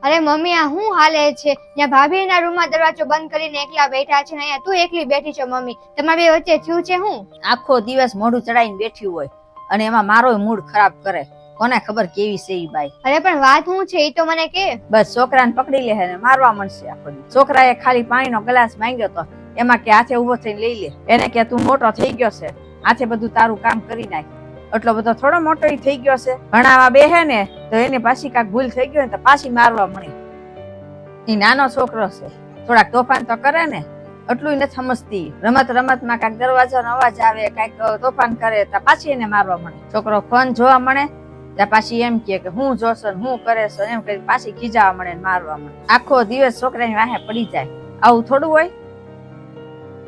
અરે મમ્મી આ શું હાલે છે? ત્યાં ભાભી એના રૂમમાં દરવાજો બંધ કરીને એકલા બેઠા છે ને અહીંયા તું એકલી બેઠી છે. મમ્મી તમારી બે વચ્ચે થયું છે હું? આખો દિવસ મોઢું ચડાઈને બેઠી હોય અને એમાં મારો મૂડ ખરાબ કરે. કોને ખબર કેવી છે ઈ બાઈ. અરે પણ વાત શું છે એ તો મને કે. બસ છોકરાને પકડી લે ને મારવા મળશે આખો દી. છોકરાએ ખાલી પાણીનો ગ્લાસ માંગ્યો તો એમાં કે હાથે ઉભો થઈને લઈ લે. એને કે તું મોટો થઈ ગયો છે, હાથે બધું તારું કામ કરી નાખ. એટલો બધો થોડો મોટો થઈ ગયો છે? ભણાવા બેહે ને તો એને પાછી કાંઈક ભૂલ થઈ ગયો ને તો પાછી મારવા મળે. ઈ નાનો છોકરો છે, થોડાક તોફાન તો કરે ને, એટલું નથી સમજતી. રમત રમતમાં કાંઈક દરવાજાનો અવાજ આવે, કાંઈક તોફાન કરે તો પાછી એને મારવા મળે. છોકરો ફોન જોવા મળે ત્યાં પાછી એમ કે હું જોશો ને હું કરે છો એમ કરી પાછી ખીજાવા મળે ને મારવા મળે. આખો દિવસ છોકરાની વાહે પડી જાય. આવું થોડું હોય?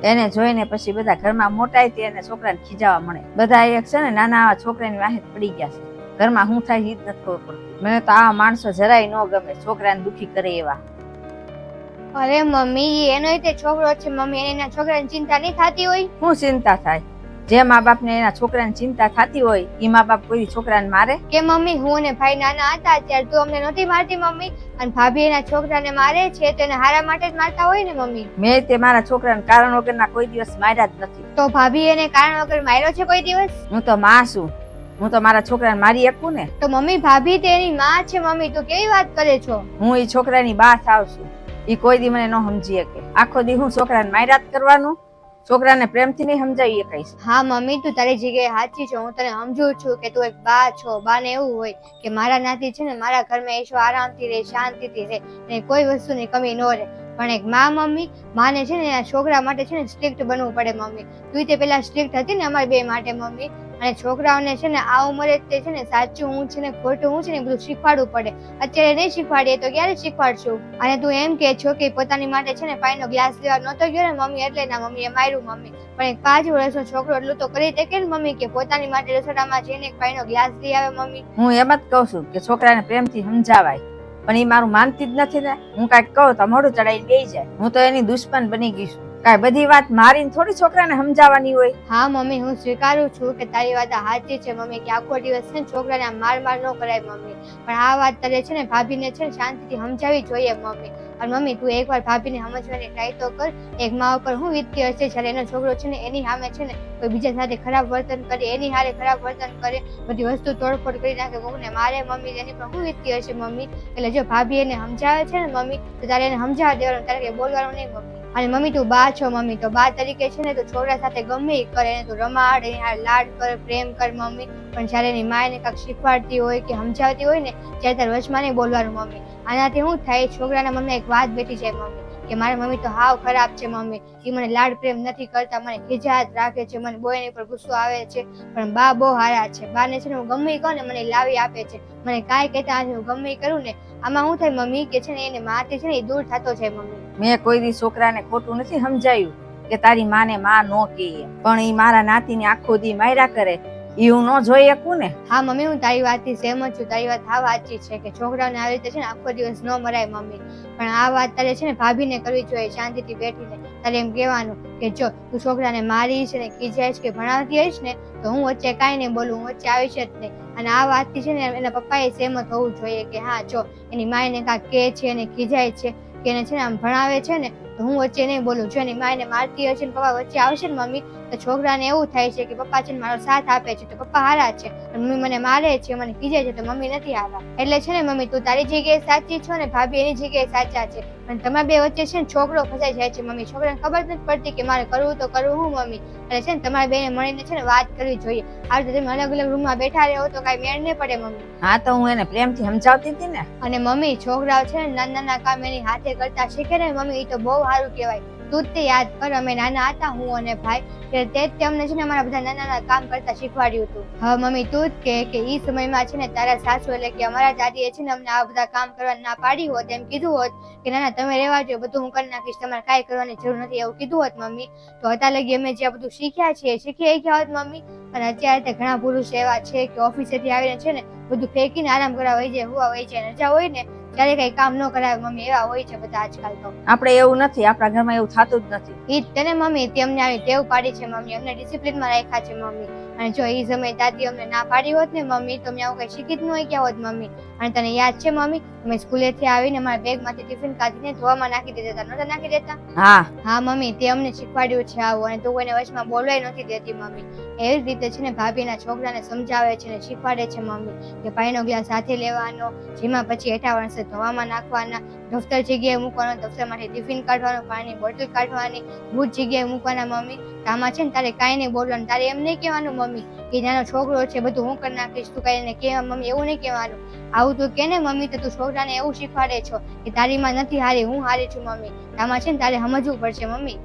એને જોઈને પછી બધા ઘરમાં મોટાઈ તે એને છોકરાને ખીજાવા મળે. બધા એક છે ને નાના આવા છોકરાની વાહે પડી ગયા છે. ઘરમાં શું થાય એ જ નથી ખબર પડતી. મને તો આવા માણસો જરાય ન ગમે, છોકરાને દુખી કરે એવા. અરે મમ્મી એનો તે છોકરો છે મમ્મી, એને એના છોકરાની ચિંતા નહીં થતી હોય? શું ચિંતા થાય? જે મા બાપ ને એના છોકરાની ચિંતા થતી હોય એ મા બાપ કોઈ છોકરાને મારે કે? મમ્મી હું ને ભાઈ નાના હતા ત્યારે તું અમને નહોતી મારતી મમ્મી, અને ભાભી એના છોકરાને મારે છે તો એને હારા માટે જ મારતા હોય ને મમ્મી. મેં તે મારા છોકરાને કારણ વગરના કોઈ દિવસ માર્યા જ નથી. તો ભાભી એને કારણ વગર માર્યો છે કોઈ દિવસ? હું તો માં છું, હું તો મારા છોકરાને મારી શકું ને. તો મમ્મી ભાભી તે એની માં છે મમ્મી, તું કેવી વાત કરે છો? હું એ છોકરાની બા થાવ છું, એ કોઈ દી મને ન સમજી શકે. આખો દી હું છોકરાને માર્યા જ કરવાનું? છોકરાને પ્રેમથી નહીં સમજાવી શકાય. હા મમ્મી તું તારી જગ્યાએ સાચી છો, હું તને સમજુ છું કે તું એક બા છો. બાને એવું હોય કે મારા નાતી છે ને મારા ઘરમાં એસો આરામથી રહે, શાંતિથી રહે, ને કોઈ વસ્તુની કમી ન રહે. પણ એક માં મમ્મી, માને છે ને છોકરા માટે છે ને સ્ટ્રિક્ટ બનવું પડે મમ્મી. તું તે પેલા સ્ટ્રિક્ટ હતી ને અમારી બે માટે મમ્મી, અને છોકરાઓને છે ને આ ઉંમરે તે છે ને સાચું હું છે ને ખોટું હું છે ને બધું શીખવાડવું પડે. અત્યારે નહીં શીખવાડીએ તો ક્યારે શીખવાડશું? અને તું એમ કે છો કે પોતાની માટે છે ને પાણીનો ગ્લાસ લેવા નહોતો ગયો ને મમ્મી એટલે ના મમ્મી એ માર્યું મમ્મી. પણ એક 5 વર્ષનો છોકરો એટલું તો કરી શકે ને મમ્મી કે પોતાની માટે રસોડામાં જઈને એક પાણીનો ગ્લાસ લઈ આવે મમ્મી. હું એમ જ કહું છું કે છોકરાને પ્રેમથી સમજાવાય, પણ એ મારું માનતી જ નથી ને. હું કાંઈક કહું તો મોઢું ચડાઈને બેસી જાય. હું તો એની દુશ્મન બની ગઈ છું. કાંઈ બધી વાત મારીને થોડી છોકરાને સમજાવવાની હોય. હા મમ્મી હું સ્વીકારું છું કે તારી વાત સાચી છે મમ્મી, કે આખો દિવસ છે ને છોકરાને માર ન કરાય મમ્મી. પણ આ વાત તારે છે ને ભાભીને છે ને શાંતિથી સમજાવવી જોઈએ મમ્મી. અને મમ્મી તું એકવાર ભાભીને સમજવાની ટ્રાય તો કર. એક મા ઉપર શું વીતતી હશે જ્યારે એનો છોકરો છે ને એની સામે છે ને કોઈ બીજા સાથે ખરાબ વર્તન કરે, એની હારે ખરાબ વર્તન કરે, બધી વસ્તુ તોડફોડ કરી નાખે, કોકને મારે મમ્મી, એની પર શું વીતતી હશે મમ્મી. એટલે જો ભાભી એને સમજાવે છે ને મમ્મી તો તારે એને સમજાવવા દેવાનું, તારે કઈ બોલવાનું નહીં મમ્મી. અને મમ્મી તું બા છો મમ્મી, તો બા તરીકે છે ને તો છોકરા સાથે ગમે એ કરે, એને તું રમાડ, એની હારે લાડ કર, પ્રેમ કર મમ્મી. પણ જયારે એની મા એને કાંઈક શીખવાડતી હોય કે સમજાવતી હોય ને ત્યારે તારે વચમાં નહીં બોલવાનું મમ્મી. આનાથી શું થાય, છોકરાના મમ્મી એક વાત બેઠી જાય મમ્મી કે મારી મમ્મી તો હાવ ખરાબ છે મમ્મી, એ મને લાડ પ્રેમ નથી કરતા, મને ખીજાત રાખે છે, મને બહુ એની પર ગુસ્સો આવે છે. પણ બા બહુ હારા છે, બાને છે ને હું ગમે કહું ને મને લાવી આપે છે, મને કાંઈ કહેતા નથી, હું ગમે કરું ને. આમાં શું થાય મમ્મી કે છે ને એને માથી છે ને એ દૂર થતો જાય મમ્મી. મેં કોઈ દી છોકરાને ખોટું નથી સમજાયું કે તારી માને માં નો કહે, પણ એ મારા નાતીને આખો દી માર્યા કરે એ હું ન જોઈ શકું ને. હા મમ્મી હું તારી વાતથી સહેમત છું, તારી વાત હા સાચી છે કે છોકરાઓને આવી રીતે છે ને આખો દિવસ ન મરાય મમ્મી. પણ આ વાત તારે છે ને ભાભીને કરવી જોઈએ, શાંતિથી બેઠીને. તારે એમ કહેવાનું કે જો તું છોકરાને મારીશ ને ખીજાઈશ કે ભણાવતી હઈશ ને તો હું વચ્ચે કાંઈ નહીં બોલું, હું વચ્ચે આવીશ જ નહીં. અને આ વાતથી છે ને એના પપ્પાએ સહેમત હોવું જોઈએ કે હા જો એની માને કાંઈક કહે છે અને ખીજાય છે કે એને છે ને આમ ભણાવે છે ને તો હું વચ્ચે નહીં બોલું. જો એની માને મારતી હશે ને પપ્પા વચ્ચે આવશે ને મમ્મી તો છોકરાને એવું થાય છે કે પપ્પા છે ને મારો સાથ આપે છે તો પપ્પા હારા છે, મમ્મી મને મારે છે, મને ખીજાય છે તો મમ્મી નથી હારા. એટલે છે ને મમ્મી તું તારી જગ્યાએ સાચી છો ને ભાભી એની જગ્યાએ સાચા છે, પણ તમારા બે વચ્ચે છે ને છોકરો ફસાઈ જાય છે મમ્મી. છોકરાને ખબર નથી પડતી કે મારે કરવું તો કરવું હું મમ્મી. એટલે છે ને તમારા બેને મળીને છે ને વાત કરવી જોઈએ. આ રીતે તમે અલગ અલગ રૂમમાં બેઠા રહો તો કાંઈ મેળ નહીં પડે મમ્મી. હા તો હું એને પ્રેમથી સમજાવતી હતી ને. અને મમ્મી છોકરાઓ છે ને નાના નાના કામ એની હાથે કરતા શીખે ને મમ્મી, એ તો બહુ સારું કહેવાય. તું જ તે યાદ કર, અમે નાના હતા હું અને ભાઈ તે જ અમને છે ને અમારા બધા નાના નાના કામ કરતા શીખવાડ્યું હતું. હવે મમ્મી તું જ કે ઈ સમયમાં છે ને તારા સાસુ એટલે કે અમારા દાદીએ છે ને અમને આ બધા કામ કરવા ના પાડી હોત, એમ કીધું હોત કે ના ના તમે રહેવા દો, બધું હું કરી નાખીશ, તમારે કાંઈ કરવાની જરૂર નથી, એવું કીધું હોત મમ્મી તો અત્યાર લગી અમે જે બધું શીખ્યા છીએ શીખી ગયા હોત મમ્મી. અને અત્યારે તે ઘણા પુરુષ એવા છે કે ઓફિસેથી આવીને છે ને બધું ફેંકીને આરામ કરવા વહી જાય, હુવા વહી જાય, રજા હોય ને ત્યારે કઈ કામ ન કરાવે મમ્મી, એવા હોય છે બધા આજકાલ. તો આપણે એવું નથી, આપણા ઘરમાં એવું થતું જ નથી. ઈ જ તેને મમ્મી તે અમને આવી ટેવ પાડી છે મમ્મી, અમને ડિસિપ્લિનમાં રાખ્યા છે મમ્મી. અને જો એ સમયે દાદી અમને ના પાડી હોત ને મમ્મી તો મેં આવું કઈ શીખી જ ન હોય હોત મમ્મી. અને તને યાદ છે મમ્મી, અમે સ્કૂલેથી આવીને મારા બેગમાંથી ટિફિન કાઢીને ધોવામાં નાખી દેતા નહોતા નાખી દેતા? હા હા મમ્મી, તે અમને શીખવાડ્યું છે આવું, અને તું કોઈને વચમાં બોલવાય નથી દેતી મમ્મી. એવી જ રીતે છે ને ભાભીના છોકરાને સમજાવે છે ને શીખવાડે છે મમ્મી કે પાણીનો ગ્લાસ સાથે લેવાનો, જેમાં પછી હેઠા વાણસે ધોવામાં નાખવાના, દફતર જગ્યાએ મૂકવાનો, દફતરમાંથી ટિફિન કાઢવાનું, પાણીની બોટલ કાઢવાની, બૂટ જગ્યાએ મૂકવાના મમ્મી. આમાં છે ને તારે કાંઈ નહીં બોલવાનું, તારે એમ નહીં કહેવાનું મમ્મી કે નાનો છોકરો છે બધું હું કરી નાખીશ, તું કાંઈ એને કહેવા મમ્મી એવું નહીં કહેવાનું. આવું તું કે ને મમ્મી તો તું છોકરાને એવું શીખવાડે છો કે તારી માં નથી હારી, હું હારી છું મમ્મી. આમાં છે ને તારે સમજવું પડશે મમ્મી.